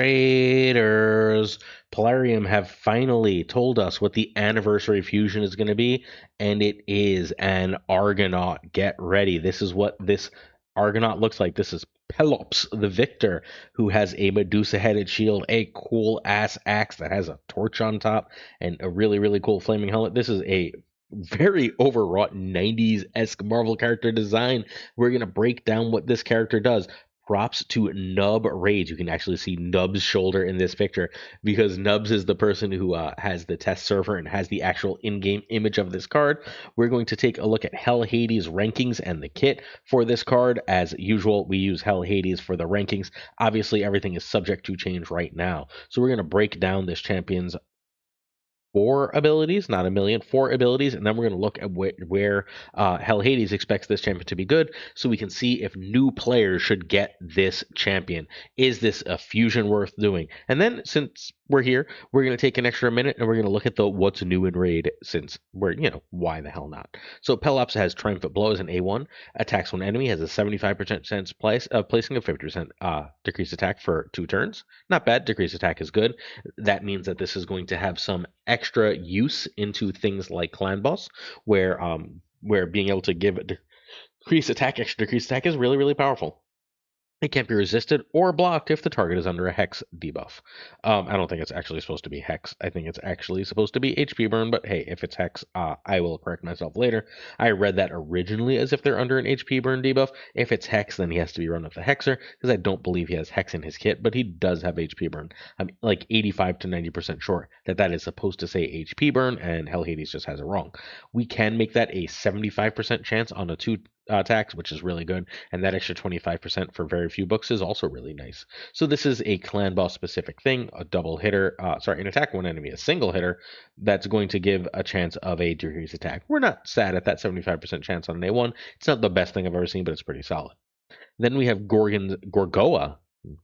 Raiders. Polarium have finally told us what the anniversary fusion is going to be, and it is an Argonaut. Get ready. This is what this Argonaut looks like. This is Pelops the Victor, who has a Medusa headed shield, a cool ass axe that has a torch on top, and a really, really cool flaming helmet. This is a very overwrought 90s esque Marvel character design. We're going to break down what this character does. Props to Nub Rage. You can actually see Nub's shoulder in this picture because Nubs is the person who has the test server and has the actual in-game image of this card. We're going to take a look at Hell Hades rankings and the kit for this card. As usual, we use Hell Hades for the rankings. Obviously, everything is subject to change right now. So we're going to break down this champion's four abilities, not a million, four abilities, and then we're going to look at where Hell Hades expects this champion to be good, so we can see if new players should get this champion. Is this a fusion worth doing? And then, since we're here, we're going to take an extra minute and we're going to look at the what's new in Raid, since we're, why the hell not? So Pelops has Triumphant Blow as an A1, attacks one enemy, has a 75% chance of placing a 50% decreased attack for 2 turns. Not bad, decreased attack is good. That means that this is going to have some extra use into things like Clan Boss, where being able to give decreased attack, extra decreased attack is really, really powerful. It can't be resisted or blocked if the target is under a Hex debuff. I don't think it's actually supposed to be Hex. I think it's actually supposed to be HP burn, but hey, if it's Hex, I will correct myself later. I read that originally as if they're under an HP burn debuff. If it's Hex, then he has to be run with the Hexer, because I don't believe he has Hex in his kit, but he does have HP burn. I'm like 85 to 90% sure that that is supposed to say HP burn, and Hell Hades just has it wrong. We can make that a 75% chance on a 2 attacks, which is really good, and that extra 25% for very few books is also really nice. So this is a clan boss specific thing, a double hitter, an attack one enemy, a single hitter, that's going to give a chance of a decreased attack. We're not sad at that 75% chance on an A1. It's not the best thing I've ever seen, but it's pretty solid. Then we have Gorgoa.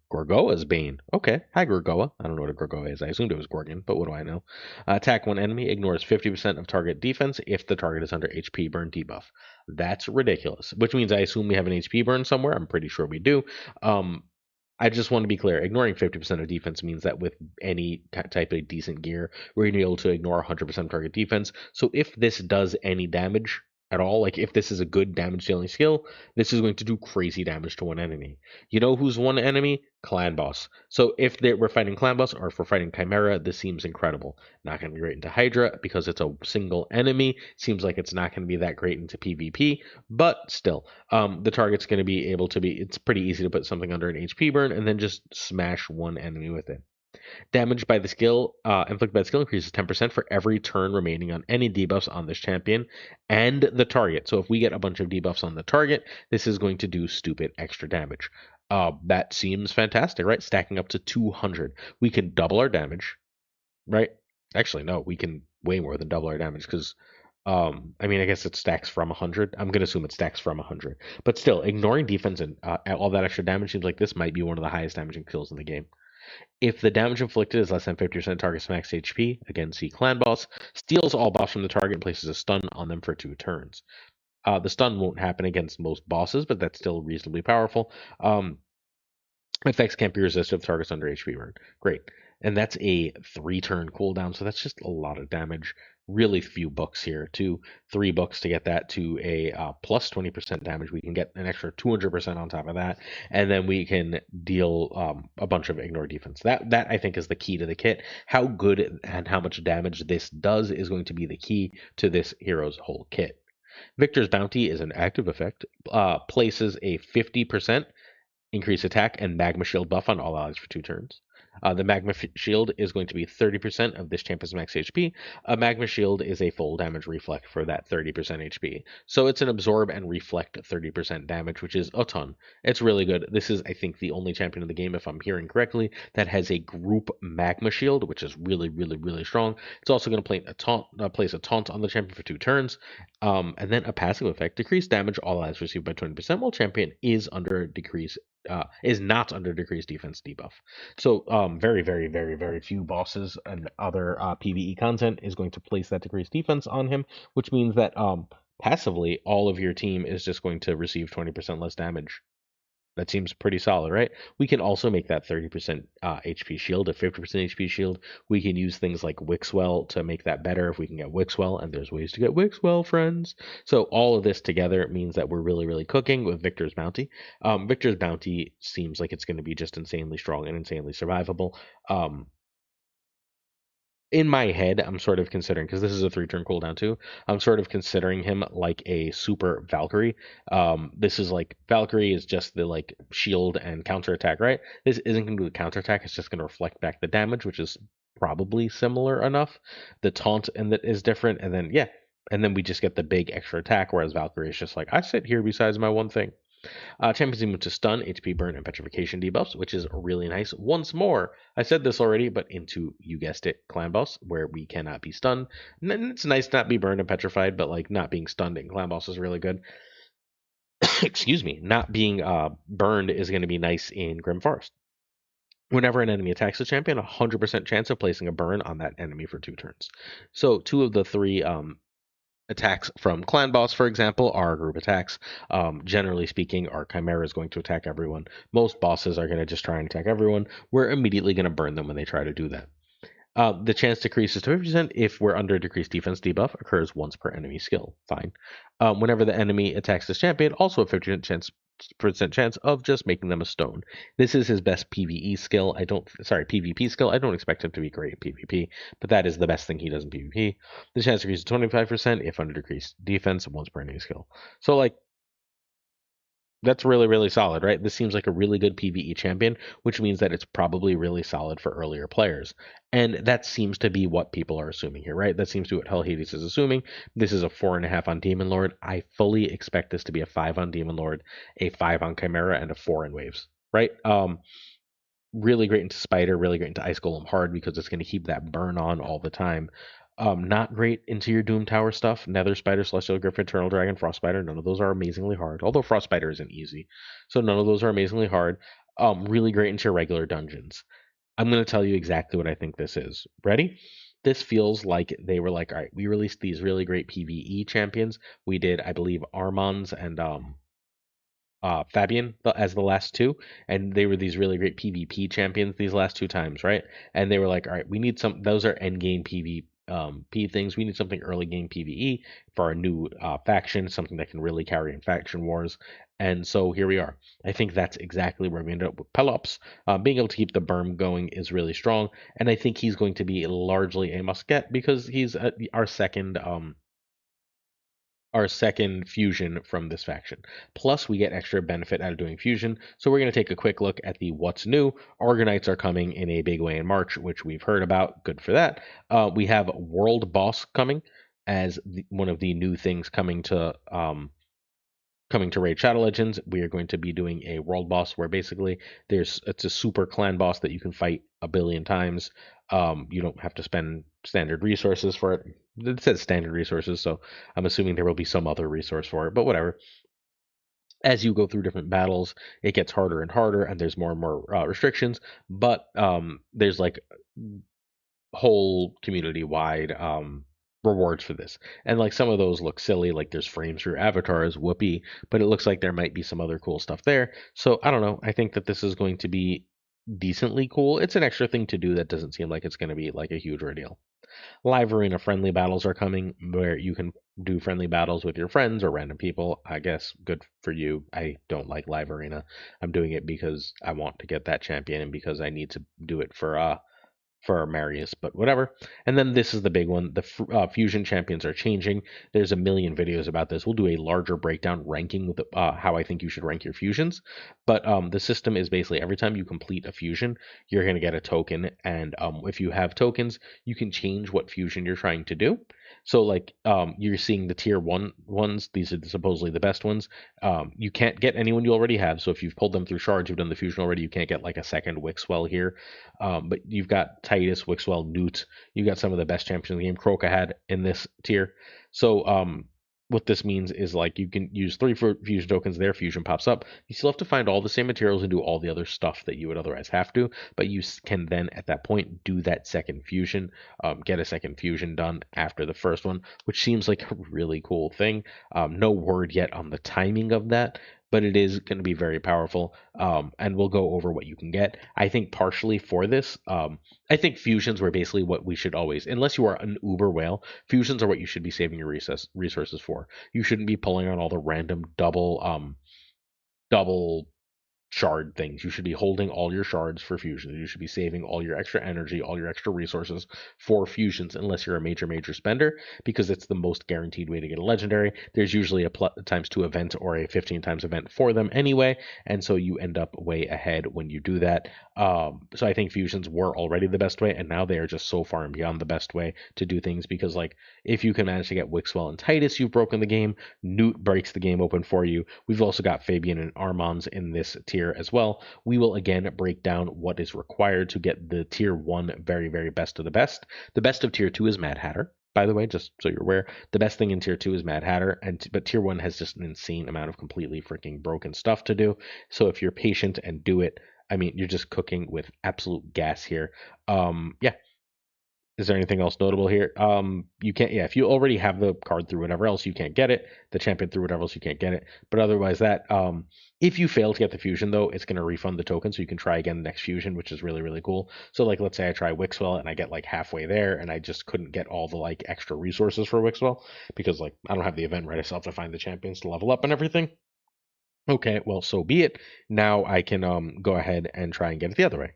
Gorgoa's Bane. Okay. Hi, Gorgoa. I don't know what a Gorgoa is. I assumed it was Gorgon, but what do I know? Attack one enemy, ignores 50% of target defense if the target is under HP burn debuff. That's ridiculous, which means I assume we have an HP burn somewhere. I'm pretty sure we do. I just want to be clear. Ignoring 50% of defense means that with any type of decent gear, we're going to be able to ignore 100% target defense. So if this does any damage at all, like if this is a good damage dealing skill, this is going to do crazy damage to one enemy. You know who's one enemy? Clan Boss. So if we're fighting Clan Boss or if we're fighting Chimera, this seems incredible. Not going to be great into Hydra because it's a single enemy. Seems like it's not going to be that great into PvP, but still, the target's going to be able to be, it's pretty easy to put something under an HP burn and then just smash one enemy with it. Damage by the skill, inflicted by the skill increases 10% for every turn remaining on any debuffs on this champion and the target. So if we get a bunch of debuffs on the target, this is going to do stupid extra damage. That seems fantastic, right? Stacking up to 200. We can double our damage, right? Actually, no, we can way more than double our damage because I mean, I guess it stacks from 100. I'm gonna assume it stacks from 100, but still, ignoring defense and all that extra damage seems like this might be one of the highest damaging kills in the game. If the damage inflicted is less than 50% target's max HP, again see Clan Boss, steals all buffs from the target and places a stun on them for 2 turns. The stun won't happen against most bosses, but that's still reasonably powerful. Effects can't be resisted if target's under HP burn. Great. And that's a 3-turn cooldown, so that's just a lot of damage. Really few books here. 3 books to get that to a plus 20% damage. We can get an extra 200% on top of that, and then we can deal a bunch of ignore defense. That I think is the key to the kit. How good and how much damage this does is going to be the key to this hero's whole kit. Victor's Bounty is an active effect. Places a 50% increase attack and magma shield buff on all allies for 2 turns. The magma shield is going to be 30% of this champion's max HP. A magma shield is a full damage reflect for that 30% HP. So it's an absorb and reflect 30% damage, which is a ton. It's really good. This is, I think, the only champion in the game, if I'm hearing correctly, that has a group magma shield, which is really, really, really strong. It's also going to place a taunt on the champion for 2 turns. And then a passive effect, decreased damage all allies received by 20% while champion is not under decreased defense debuff. So very, very, very, very few bosses and other PvE content is going to place that decreased defense on him, which means that passively all of your team is just going to receive 20% less damage. That seems pretty solid, right? We can also make that 30% HP shield a 50% HP shield. We can use things like Wixwell to make that better if we can get Wixwell, and there's ways to get Wixwell, friends. So all of this together means that we're really, really cooking with Victor's Bounty. Victor's Bounty seems like it's going to be just insanely strong and insanely survivable. Um, in my head, I'm sort of considering, because this is a 3-turn cooldown too, I'm sort of considering him like a super Valkyrie. This is like Valkyrie is just the like shield and counterattack, right? This isn't going to do the counterattack, it's just going to reflect back the damage, which is probably similar enough. The taunt and that is different, and then yeah, and then we just get the big extra attack, whereas Valkyrie is just like, I sit here besides my one thing. Champions move to stun, HP burn, and petrification debuffs, which is really nice. Once more, I said this already, but into, you guessed it, clan boss, where we cannot be stunned. And it's nice not be burned and petrified, but like not being stunned in clan boss is really good. Excuse me, not being burned is going to be nice in Grim Forest. Whenever an enemy attacks a champion, 100% chance of placing a burn on that enemy for 2 turns. So 2 of the 3 attacks from Clan Boss, for example, are group attacks. Generally speaking, our Chimera is going to attack everyone. Most bosses are going to just try and attack everyone. We're immediately going to burn them when they try to do that. The chance decreases to 50% if we're under decreased defense debuff occurs once per enemy skill. Fine. Whenever the enemy attacks this champion, also a 50% chance of just making them a stone. This is his best PvE skill. PvP skill. I don't expect him to be great at PvP, but that is the best thing he does in PvP. The chance decreases to 25% if under decreased defense once per enemy skill. So like that's really, really solid, right? This seems like a really good PvE champion, which means that it's probably really solid for earlier players. And that seems to be what people are assuming here, right? That seems to be what Hell Hades is assuming. This is a 4.5 on Demon Lord. I fully expect this to be a 5 on Demon Lord, a 5 on Chimera, and a 4 in Waves, right? Really great into Spider, really great into Ice Golem Hard because it's going to keep that burn on all the time. Not great into your Doom Tower stuff. Nether Spider, Celestial Griffin, Eternal Dragon, Frost Spider. None of those are amazingly hard. Although Frost Spider isn't easy, so none of those are amazingly hard. Really great into your regular dungeons. I'm going to tell you exactly what I think this is. Ready? This feels like they were like, all right, we released these really great PvE champions. We did, I believe, Armons and Fabian as the last 2, and they were these really great PvP champions these last 2 times, right? And they were like, all right, we need some. Those are end game PvP things. We need something early game PvE for our new faction, something that can really carry in faction wars. And so here we are. I think that's exactly where we ended up with Pelops. Being able to keep the berm going is really strong, and I think he's going to be largely a must get because he's our second fusion from this faction. Plus, we get extra benefit out of doing fusion. So we're going to take a quick look at the what's new. Argonites are coming in a big way in March, which we've heard about. Good for that. We have World Boss coming as one of the new things coming to Raid Shadow Legends. We are going to be doing a world boss where basically it's a super clan boss that you can fight a billion times. You don't have to spend standard resources for it. It says standard resources, so I'm assuming there will be some other resource for it, but whatever. As you go through different battles, it gets harder and harder, and there's more and more restrictions. But there's like whole community wide rewards for this. And like some of those look silly, like there's frames for avatars, whoopee, but it looks like there might be some other cool stuff there. So I don't know. I think that this is going to be decently cool. It's an extra thing to do that doesn't seem like it's going to be like a huge ordeal. Live arena friendly battles are coming where you can do friendly battles with your friends or random people. I guess good for you. I don't like live arena. I'm doing it because I want to get that champion and because I need to do it for Marius, but whatever. And then this is the big one. The fusion champions are changing. There's a million videos about this. We'll do a larger breakdown ranking with how I think you should rank your fusions. But the system is basically every time you complete a fusion, you're going to get a token. And if you have tokens, you can change what fusion you're trying to do. So like you're seeing the tier 1 ones. These are supposedly the best ones. You can't get anyone you already have. So if you've pulled them through shards, you've done the fusion already, you can't get like a second Wixwell here. But you've got Titus, Wixwell, Newt. You got some of the best champions in the game. Croca had in this tier. So what this means is like you can use 3 fusion tokens. Their fusion pops up. You still have to find all the same materials and do all the other stuff that you would otherwise have to. But you can then at that point do that second fusion, get a second fusion done after the first one, which seems like a really cool thing. No word yet on the timing of that. but it is going to be very powerful. And we'll go over what you can get. I think partially for this, I think fusions were basically what we should always, unless you are an uber whale, fusions are what you should be saving your resources for. You shouldn't be pulling on all the random double shard things. You should be holding all your shards for fusions. You should be saving all your extra energy, all your extra resources for fusions, unless you're a major spender, because it's the most guaranteed way to get a legendary. There's usually a times two event or a 15 times event for them anyway, and so you end up way ahead when you do that. So I think fusions were already the best way, and now they are just so far and beyond the best way to do things, because like if you can manage to get Wixwell and Titus, you've broken the game. Newt breaks the game open for you. We've also got Fabian and Armons in this tier as well. We will again break down what is required to get the tier 1 very best of the best. The best of tier 2 is Mad Hatter. By the way, just so you're aware, the best thing in tier 2 is Mad Hatter, but tier 1 has just an insane amount of completely freaking broken stuff to do. So if you're patient and do it, I mean, you're just cooking with absolute gas here. Yeah, is there anything else notable here? You can't. Yeah, if you already have the card through whatever else, you can't get it. The champion through whatever else, you can't get it. But otherwise, that if you fail to get the fusion though, it's going to refund the token, so you can try again the next fusion, which is really cool. So like, let's say I try Wixwell and I get like halfway there, and I just couldn't get all the like extra resources for Wixwell because like I don't have the event right. I still have to find the champions to level up and everything. Okay, well, so be it. Now I can go ahead and try and get it the other way.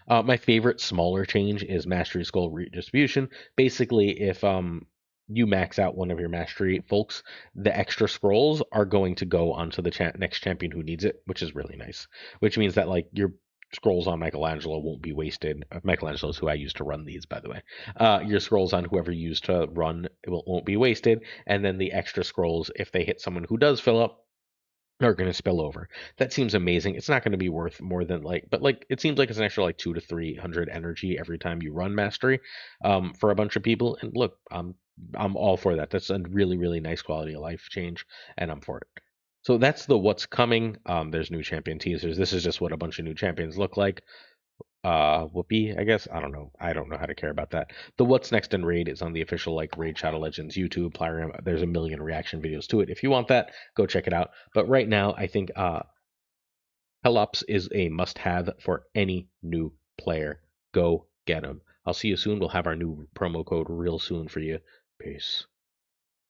My favorite smaller change is Mastery Skull Redistribution. Basically, if you max out one of your Mastery folks, the extra scrolls are going to go onto the next champion who needs it, which is really nice. Which means that like your scrolls on Michelangelo won't be wasted. Michelangelo is who I used to run these, by the way. Your scrolls on whoever you used to run won't be wasted, and then the extra scrolls, if they hit someone who does fill up, are going to spill over. That seems amazing. It's not going to be worth more than like, but like it seems like it's an extra like 2 to 300 energy every time you run mastery, for a bunch of people. And look, I'm all for that. That's a really nice quality of life change, and I'm for it. So that's the what's coming. There's new champion teasers. This is just what a bunch of new champions look like. Whoopee, I guess. I don't know. I don't know how to care about that. The what's next in Raid is on the official like Raid Shadow Legends YouTube, Plarium. There's a million reaction videos to it. If you want that, go check it out. But right now, I think Pelops is a must-have for any new player. Go get him. I'll see you soon. We'll have our new promo code real soon for you. Peace.